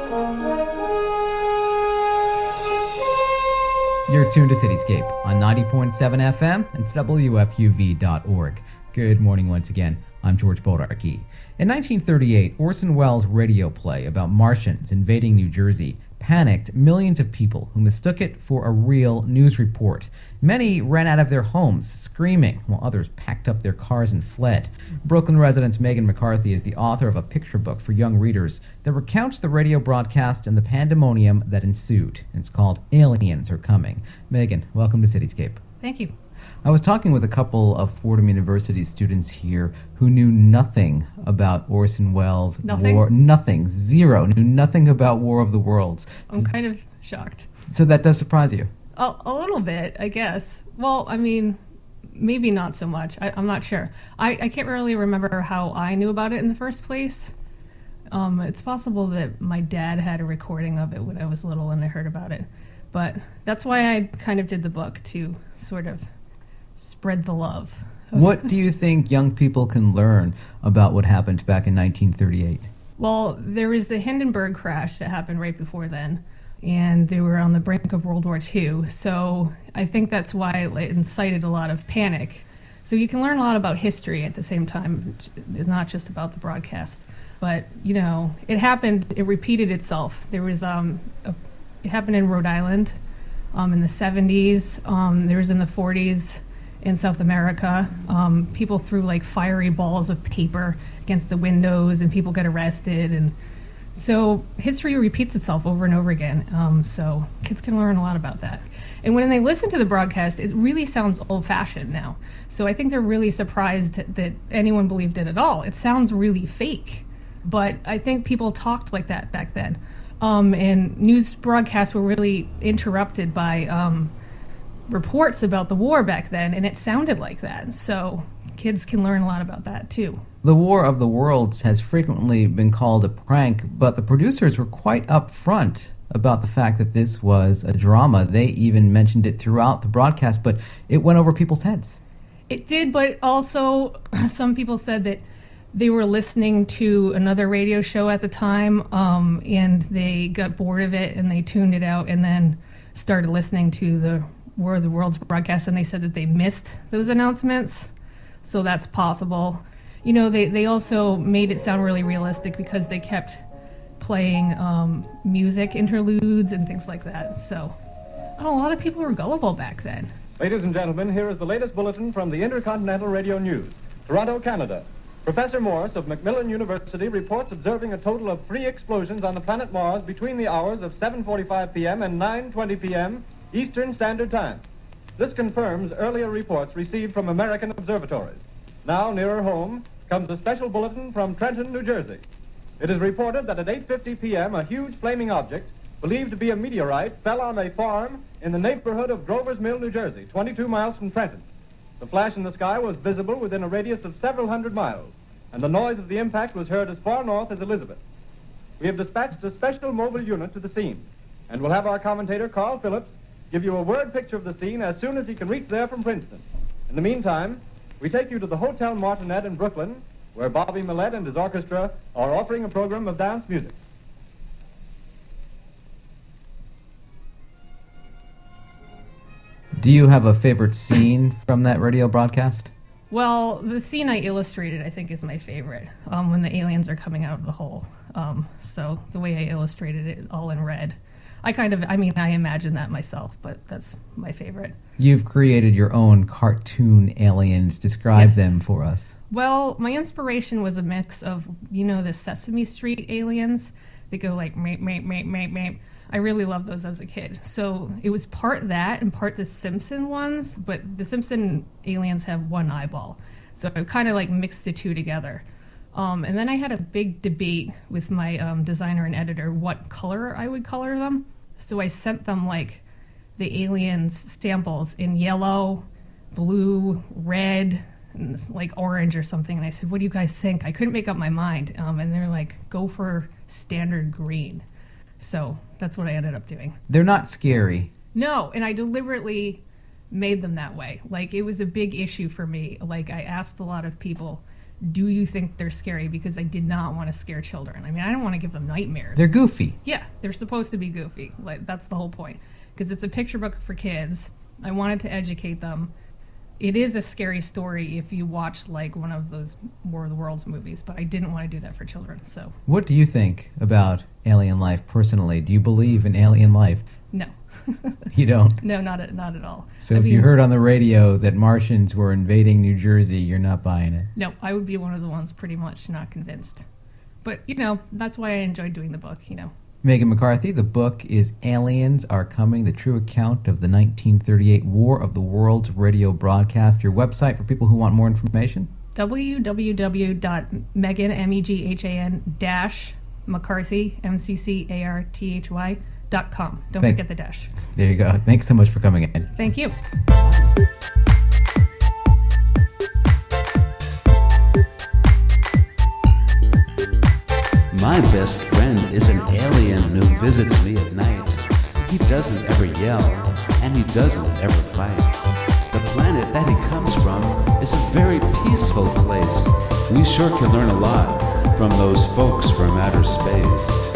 You're tuned to Cityscape on 90.7 FM and WFUV.org. Good morning once again. I'm George Bodarky. In 1938, Orson Welles' radio play about Martians invading New Jersey panicked millions of people who mistook it for a real news report. Many ran out of their homes screaming, while others packed up their cars and fled. Brooklyn resident Meghan McCarthy is the author of a picture book for young readers that recounts the radio broadcast and the pandemonium that ensued. It's called Aliens Are Coming. Meghan, welcome to Cityscape. Thank you. I was talking with a couple of Fordham University students here who knew nothing about Orson Welles' War. Nothing. Zero. Knew nothing about War of the Worlds. I'm kind of shocked. So that does surprise you? A little bit, I guess. Well, I mean, maybe not so much. I'm not sure. I can't really remember how I knew about it in the first place. It's possible that my dad had a recording of it when I was little and I heard about it. But that's why I kind of did the book, to sort of spread the love. What do you think young people can learn about what happened back in 1938? Well, there was the Hindenburg crash that happened right before then, and they were on the brink of World War II. So I think that's why it incited a lot of panic. So you can learn a lot about history at the same time. It's not just about the broadcast. But, you know, it happened, it repeated itself. There was it happened in Rhode Island in the 70s. There was in the 40s. In South America, people threw like fiery balls of paper against the windows and people got arrested. And so history repeats itself over and over again. So kids can learn a lot about that. And when they listen to the broadcast, it really sounds old-fashioned now. So I think they're really surprised that anyone believed it at all. It sounds really fake. But I think people talked like that back then. And news broadcasts were really interrupted by reports about the war back then, and it sounded like that. So kids can learn a lot about that too. The War of the Worlds has frequently been called a prank, but the producers were quite upfront about the fact that this was a drama. They even mentioned it throughout the broadcast, but it went over people's heads. It did, but also some people said that they were listening to another radio show at the time, and they got bored of it and they tuned it out and then started listening to the War of the Worlds broadcast, and they said that they missed those announcements. So that's possible. You know, they also made it sound really realistic because they kept playing music interludes and things like that. So a lot of people were gullible back then. Ladies and gentlemen, here is the latest bulletin from the Intercontinental Radio News. Toronto, Canada. Professor Morse of Macmillan University reports observing a total of 3 explosions on the planet Mars between the hours of 7:45 p.m. and 9:20 p.m. Eastern Standard Time. This confirms earlier reports received from American observatories. Now, nearer home, comes a special bulletin from Trenton, New Jersey. It is reported that at 8:50 p.m., a huge flaming object, believed to be a meteorite, fell on a farm in the neighborhood of Grover's Mill, New Jersey, 22 miles from Trenton. The flash in the sky was visible within a radius of several hundred miles, and the noise of the impact was heard as far north as Elizabeth. We have dispatched a special mobile unit to the scene, and we'll have our commentator, Carl Phillips, give you a word picture of the scene as soon as he can reach there from Princeton. In the meantime, we take you to the Hotel Martinet in Brooklyn, where Bobby Millett and his orchestra are offering a program of dance music. Do you have a favorite scene from that radio broadcast? Well, the scene I illustrated, I think, is my favorite, when the aliens are coming out of the hole. So the way I illustrated it, all in red. I imagine that myself, but that's my favorite. You've created your own cartoon aliens. Describe them for us. Well, my inspiration was a mix of, the Sesame Street aliens that go like, meep, meep, meep, meep, meep. I really loved those as a kid. So it was part that and part the Simpson ones, but the Simpson aliens have one eyeball. So I kind of like mixed the two together. And then I had a big debate with my designer and editor what color I would color them. So I sent them like the aliens samples in yellow, blue, red, and like orange or something. And I said, what do you guys think? I couldn't make up my mind. And they're like, go for standard green. So that's what I ended up doing. They're not scary. No, and I deliberately made them that way. Like, it was a big issue for me. Like, I asked a lot of people, do you think they're scary? Because I did not want to scare children. I mean, I don't want to give them nightmares. They're goofy. Yeah, they're supposed to be goofy. Like, that's the whole point. Because it's a picture book for kids. I wanted to educate them. It is a scary story if you watch like one of those War of the Worlds movies, but I didn't want to do that for children. So, what do you think about alien life personally? Do you believe in alien life? No. You don't? No, not at all. So if you heard on the radio that Martians were invading New Jersey, you're not buying it? No, I would be one of the ones pretty much not convinced. But, that's why I enjoyed doing the book, Meghan McCarthy, the book is Aliens Are Coming, the true account of the 1938 War of the Worlds radio broadcast. Your website for people who want more information? www.meghan-McCarthy, McCarthy.com. Don't forget the dash. There you go. Thanks so much for coming in. Thank you. My best friend is an alien who visits me at night. He doesn't ever yell, and he doesn't ever fight. The planet that he comes from is a very peaceful place. We sure can learn a lot from those folks from outer space.